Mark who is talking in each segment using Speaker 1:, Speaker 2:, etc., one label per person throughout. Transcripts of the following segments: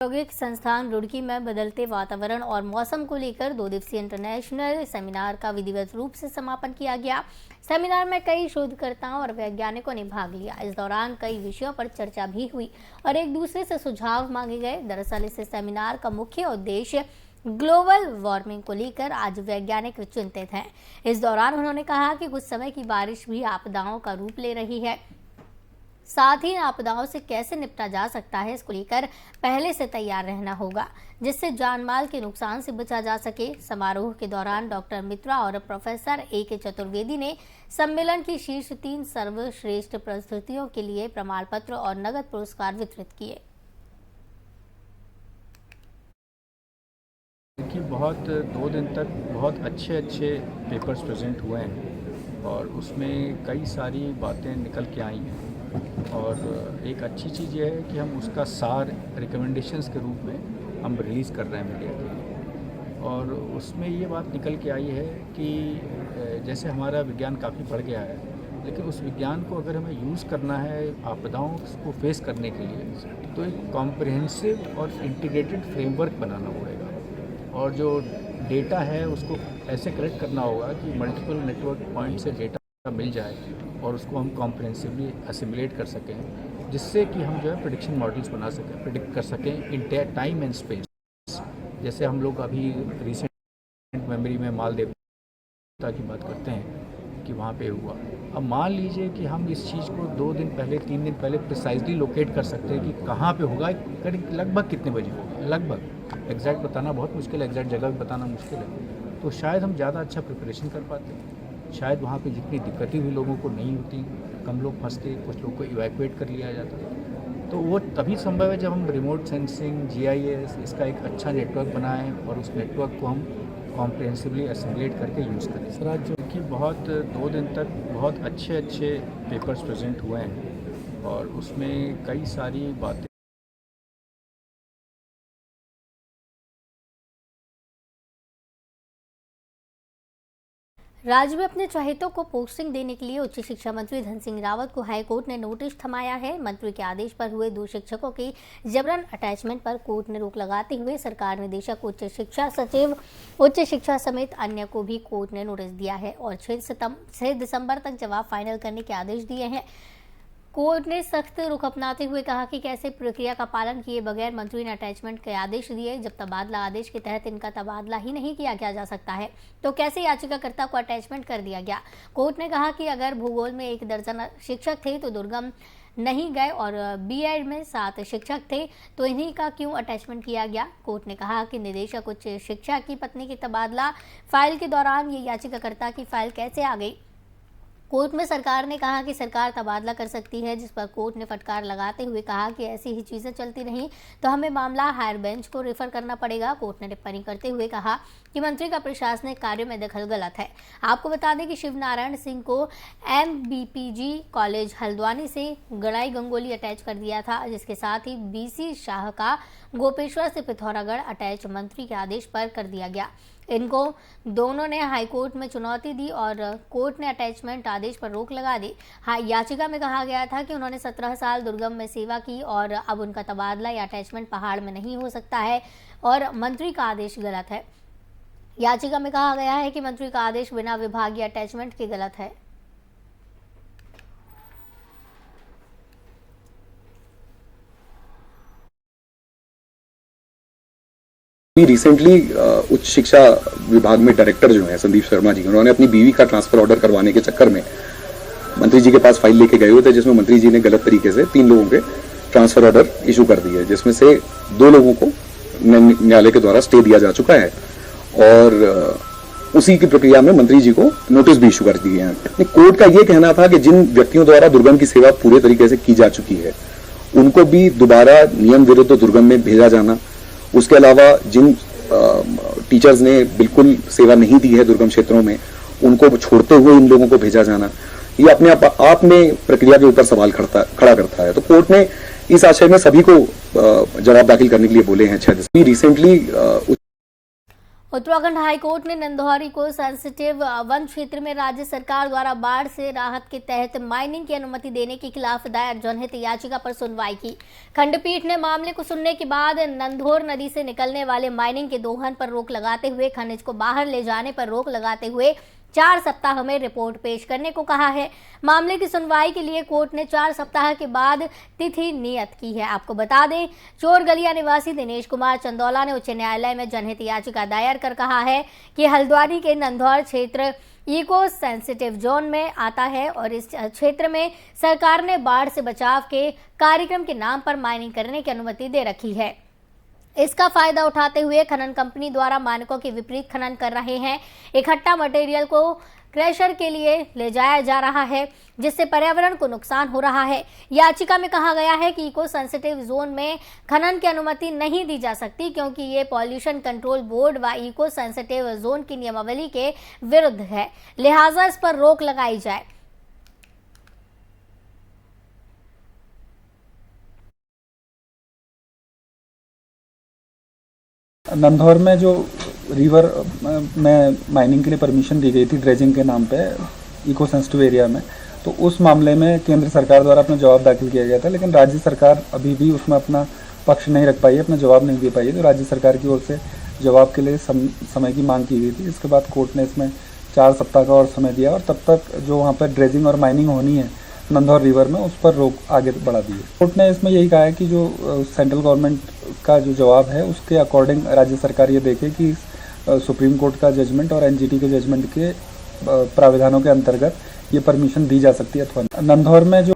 Speaker 1: औद्योगिक संस्थान रुड़की में बदलते वातावरण और मौसम को लेकर 2 दिवसीय इंटरनेशनल सेमिनार का विधिवत रूप से समापन किया गया। सेमिनार में कई शोधकर्ताओं और वैज्ञानिकों ने भाग लिया। इस दौरान कई विषयों पर चर्चा भी हुई और एक दूसरे से सुझाव मांगे गए। दरअसल इस सेमिनार का मुख्य उद्देश्य ग्लोबल वार्मिंग को लेकर आज वैज्ञानिक चिंतित हैं। इस दौरान उन्होंने कहा कि कुछ समय की बारिश भी आपदाओं का रूप ले रही है, साथ ही आपदाओं से कैसे निपटा जा सकता है इसको लेकर पहले से तैयार रहना होगा, जिससे जान माल के नुकसान से बचा जा सके। समारोह के दौरान डॉक्टर मित्रा और प्रोफेसर A.K. चतुर्वेदी ने सम्मेलन की शीर्ष 3 सर्वश्रेष्ठ प्रस्तुतियों के लिए प्रमाण पत्र और नगद पुरस्कार वितरित किए।
Speaker 2: देखिए, 2 दिन तक बहुत अच्छे पेपर्स प्रेजेंट हुए हैं और उसमें कई सारी बातें निकल के आई हैं। और एक अच्छी चीज़ ये है कि हम उसका सार रिकमेंडेशंस के रूप में हम रिलीज़ कर रहे हैं मीडिया के लिए। और उसमें ये बात निकल के आई है कि जैसे हमारा विज्ञान काफ़ी बढ़ गया है, लेकिन उस विज्ञान को अगर हमें यूज़ करना है आपदाओं को फेस करने के लिए, तो एक कॉम्प्रिहेंसिव और इंटीग्रेटेड फ्रेमवर्क बनाना पड़ेगा। और जो डेटा है उसको ऐसे कलेक्ट करना होगा कि मल्टीपल नेटवर्क पॉइंट से डेटा मिल जाए और उसको हम कॉम्प्रिहेंसिवली असिमुलेट कर सकें, जिससे कि हम जो है प्रेडिक्शन मॉडल्स बना सकें, प्रेडिक्ट कर सकें इन टाइम एंड स्पेस। जैसे हम लोग अभी रिसेंट मेमोरी में मालदेवता की बात करते हैं कि वहाँ पे हुआ। अब मान लीजिए कि हम इस चीज़ को 2 दिन पहले 3 दिन पहले प्रिसाइजली लोकेट कर सकते हैं कि कहाँ पे होगा, लगभग कितने बजे होगा। लगभग एग्जैक्ट बताना बहुत मुश्किल है, एग्जैक्ट जगह भी बताना मुश्किल है। तो शायद हम ज़्यादा अच्छा प्रिपरेशन कर पाते हैं। शायद वहाँ पे जितनी दिक्कतें भी लोगों को नहीं होती, कम लोग फंसते, कुछ लोग को इवैक्यूएट कर लिया जाता। तो वो तभी संभव है जब हम रिमोट सेंसिंग, GIS इसका एक अच्छा नेटवर्क बनाएं और उस नेटवर्क को हम कॉम्प्रिहेंसिवली असिमुलेट करके यूज़ करें। सर, आज जो कि 2 दिन तक बहुत अच्छे पेपर्स प्रेजेंट हुए हैं और उसमें कई सारी बातें
Speaker 1: राज्य में अपने चहेतों को पोस्टिंग देने के लिए उच्च शिक्षा मंत्री धन सिंह रावत को हाईकोर्ट ने नोटिस थमाया है। मंत्री के आदेश पर हुए 2 शिक्षकों की जबरन अटैचमेंट पर कोर्ट ने रोक लगाते हुए सरकार निदेशक, उच्च शिक्षा सचिव, उच्च शिक्षा समेत अन्य को भी कोर्ट ने नोटिस दिया है और 6 दिसंबर तक जवाब फाइनल करने के आदेश दिए हैं। कोर्ट ने सख्त रुख अपनाते हुए कहा कि कैसे प्रक्रिया का पालन किए बगैर मंत्री ने अटैचमेंट के आदेश दिए। जब तबादला आदेश के तहत इनका तबादला ही नहीं किया जा सकता है, तो कैसे याचिकाकर्ता को अटैचमेंट कर दिया गया। कोर्ट ने कहा कि अगर भूगोल में 1 दर्जन शिक्षक थे तो दुर्गम नहीं गए और B.Ed में 7 शिक्षक थे तो इन्हीं का क्यों अटैचमेंट किया गया। कोर्ट ने कहा कि निदेशक उच्च शिक्षा की पत्नी की तबादला फाइल के दौरान ये याचिकाकर्ता की फाइल कैसे आ गई। कोर्ट में सरकार ने कहा कि सरकार तबादला कर सकती है, जिस पर कोर्ट ने फटकार लगाते हुए कहा कि ऐसी ही चीज़ें चलती रहीं तो हमें मामला हायर बेंच को रेफर करना पड़ेगा। कोर्ट ने टिप्पणी करते हुए कहा कि मंत्री का प्रशासनिक कार्य में दखल गलत है। आपको बता दें कि शिवनारायण सिंह को MBPG कॉलेज हल्द्वानी से गड़ाई गंगोली अटैच कर दिया था, जिसके साथ ही BC शाह का गोपेश्वर से पिथौरागढ़ अटैच मंत्री के आदेश पर कर दिया गया। इनको दोनों ने हाईकोर्ट में चुनौती दी और कोर्ट ने अटैचमेंट आदेश पर रोक लगा दी। याचिका में कहा गया था कि उन्होंने 17 साल दुर्गम में सेवा की और अब उनका तबादला या अटैचमेंट पहाड़ में नहीं हो सकता है और मंत्री का आदेश गलत है। याचिका में कहा गया है कि मंत्री का आदेश बिना विभागीय अटैचमेंट के गलत है।
Speaker 3: रिसेंटली उच्च शिक्षा विभाग में डायरेक्टर जो है संदीप शर्मा जी, उन्होंने अपनी बीवी का ट्रांसफर ऑर्डर करवाने के चक्कर में मंत्री जी के पास फाइल लेके गए हुए थे, जिसमें मंत्री जी ने गलत तरीके से 3 लोगों के ट्रांसफर ऑर्डर इशू कर दिए, जिसमें से 2 लोगों को न्यायालय के द्वारा स्टे दिया जा चुका है और उसी की प्रक्रिया में मंत्री जी को नोटिस भी इशू कर दिए हैं। कोर्ट का यह कहना था कि जिन व्यक्तियों द्वारा दुर्गम की सेवा पूरे तरीके से की जा चुकी है उनको भी दोबारा नियम विरुद्ध दुर्गम में भेजा जाना, उसके अलावा जिन टीचर्स ने बिल्कुल सेवा नहीं दी है दुर्गम क्षेत्रों में उनको छोड़ते हुए इन लोगों को भेजा जाना, ये अपने आप में प्रक्रिया के ऊपर सवाल खड़ा करता है। तो कोर्ट ने इस आशय में सभी को जवाब दाखिल करने के लिए बोले हैं। 6 दिसंबर रिसेंटली
Speaker 1: उत्तराखंड हाईकोर्ट ने नंदौर इको सेंसिटिव वन क्षेत्र में राज्य सरकार द्वारा बाढ़ से राहत के तहत माइनिंग की अनुमति देने के खिलाफ दायर जनहित याचिका पर सुनवाई की। खंडपीठ ने मामले को सुनने के बाद नंदौर नदी से निकलने वाले माइनिंग के दोहन पर रोक लगाते हुए खनिज को बाहर ले जाने पर रोक लगाते हुए 4 सप्ताह में रिपोर्ट पेश करने को कहा है। मामले की सुनवाई के लिए कोर्ट ने 4 सप्ताह के बाद तिथि नियत की है। आपको बता दें, चोरगलिया निवासी दिनेश कुमार चंदौला ने उच्च न्यायालय में जनहित याचिका दायर कर कहा है कि हल्द्वानी के नंदौर क्षेत्र इको सेंसिटिव जोन में आता है और इस क्षेत्र में सरकार ने बाढ़ से बचाव के कार्यक्रम के नाम पर माइनिंग करने की अनुमति दे रखी है। इसका फायदा उठाते हुए खनन कंपनी द्वारा मानकों के विपरीत खनन कर रहे हैं। इकट्ठा मटेरियल को क्रैशर के लिए ले जाया जा रहा है, जिससे पर्यावरण को नुकसान हो रहा है। याचिका में कहा गया है कि इको सेंसिटिव जोन में खनन की अनुमति नहीं दी जा सकती, क्योंकि ये पॉल्यूशन कंट्रोल बोर्ड व इको सेंसिटिव जोन की नियमावली के विरुद्ध है, लिहाजा इस पर रोक लगाई जाए।
Speaker 4: नंदौर में जो रिवर में माइनिंग के लिए परमिशन दी गई थी ड्रेजिंग के नाम पे इको सेंसिटिव एरिया में, तो उस मामले में केंद्र सरकार द्वारा अपना जवाब दाखिल किया गया था, लेकिन राज्य सरकार अभी भी उसमें अपना पक्ष नहीं रख पाई है, अपना जवाब नहीं दे पाई है। तो राज्य सरकार की ओर से जवाब के लिए समय की मांग की गई थी। इसके बाद कोर्ट ने इसमें 4 सप्ताह का और समय दिया और तब तक जो वहाँ पर ड्रेजिंग और माइनिंग होनी है नंदौर रिवर में, उस पर रोक आगे बढ़ा दी है। कोर्ट ने इसमें यही कहा है कि जो सेंट्रल गवर्नमेंट का जो जवाब है उसके अकॉर्डिंग राज्य सरकार ये देखे कि सुप्रीम कोर्ट का जजमेंट और एनजीटी के जजमेंट के प्राविधानों के अंतर्गत ये परमिशन दी जा सकती है अथवा नंदौर में जो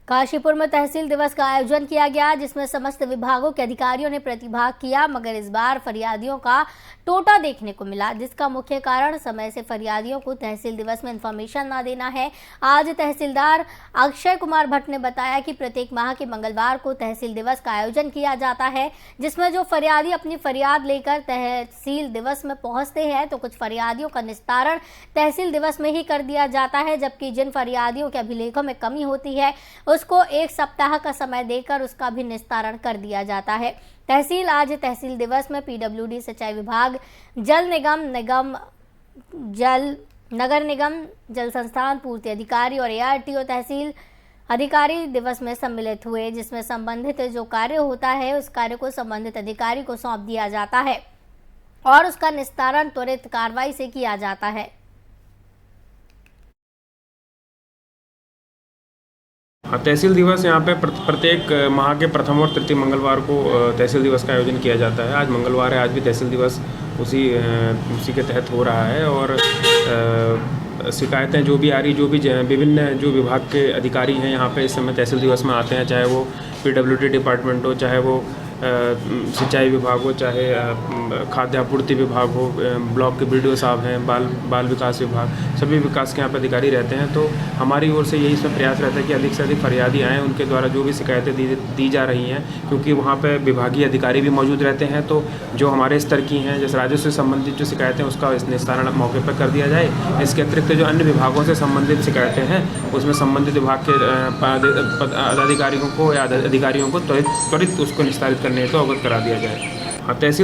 Speaker 1: काशीपुर में तहसील दिवस का आयोजन किया गया, जिसमें समस्त विभागों के अधिकारियों ने प्रतिभाग किया, मगर इस बार फरियादियों का टोटा देखने को मिला, जिसका मुख्य कारण समय से फरियादियों को तहसील दिवस में इंफॉर्मेशन न देना है। आज तहसीलदार अक्षय कुमार भट्ट ने बताया कि प्रत्येक माह के मंगलवार को तहसील दिवस का आयोजन किया जाता है, जिसमें जो फरियादी अपनी फरियाद लेकर तहसील दिवस में पहुंचते हैं, तो कुछ फरियादियों का निस्तारण तहसील दिवस में ही कर दिया जाता है, जबकि जिन फरियादियों के अभिलेखों में कमी होती है उसको 1 सप्ताह का समय देकर उसका भी निस्तारण कर दिया जाता है। आज तहसील दिवस में पीडब्ल्यूडी, सिंचाई विभाग, जल निगम, नगर निगम, जल संस्थान, पूर्ति अधिकारी और एआरटीओ तहसील अधिकारी दिवस में सम्मिलित हुए, जिसमें संबंधित जो कार्य होता है उस कार्य को संबंधित अधिकारी को सौंप दिया जाता है और उसका निस्तारण त्वरित कार्रवाई से किया जाता है।
Speaker 5: तहसील दिवस यहाँ पे प्रत्येक माह के प्रथम और तृतीय मंगलवार को तहसील दिवस का आयोजन किया जाता है। आज मंगलवार है, आज भी तहसील दिवस उसी के तहत हो रहा है और शिकायतें जो भी आ रही, जो भी विभिन्न जो विभाग के अधिकारी हैं यहाँ पे इस समय तहसील दिवस में आते हैं, चाहे वो पीडब्ल्यूडी डिपार्टमेंट हो, चाहे वो सिंचाई विभाग हो, चाहे खाद्य आपूर्ति विभाग हो, ब्लॉक के बीडीओ साहब हैं, बाल विकास विभाग, सभी विकास के यहाँ पर अधिकारी रहते हैं। तो हमारी ओर से यही इसमें प्रयास रहता है कि अधिक से अधिक फरियादी आएँ, उनके द्वारा जो भी शिकायतें दी जा रही हैं, क्योंकि वहाँ पर विभागीय अधिकारी भी मौजूद रहते हैं, तो जो हमारे स्तर की हैं, जैसे राजस्व से संबंधित जो शिकायतें उसका निस्तारण मौके पर कर दिया जाए। इसके अतिरिक्त जो अन्य विभागों से संबंधित शिकायतें हैं उसमें संबंधित विभाग के पदाधिकारियों को या अधिकारियों को त्वरित उसको निस्तारित करने हेतु अवगत करा दिया जाए। तहसील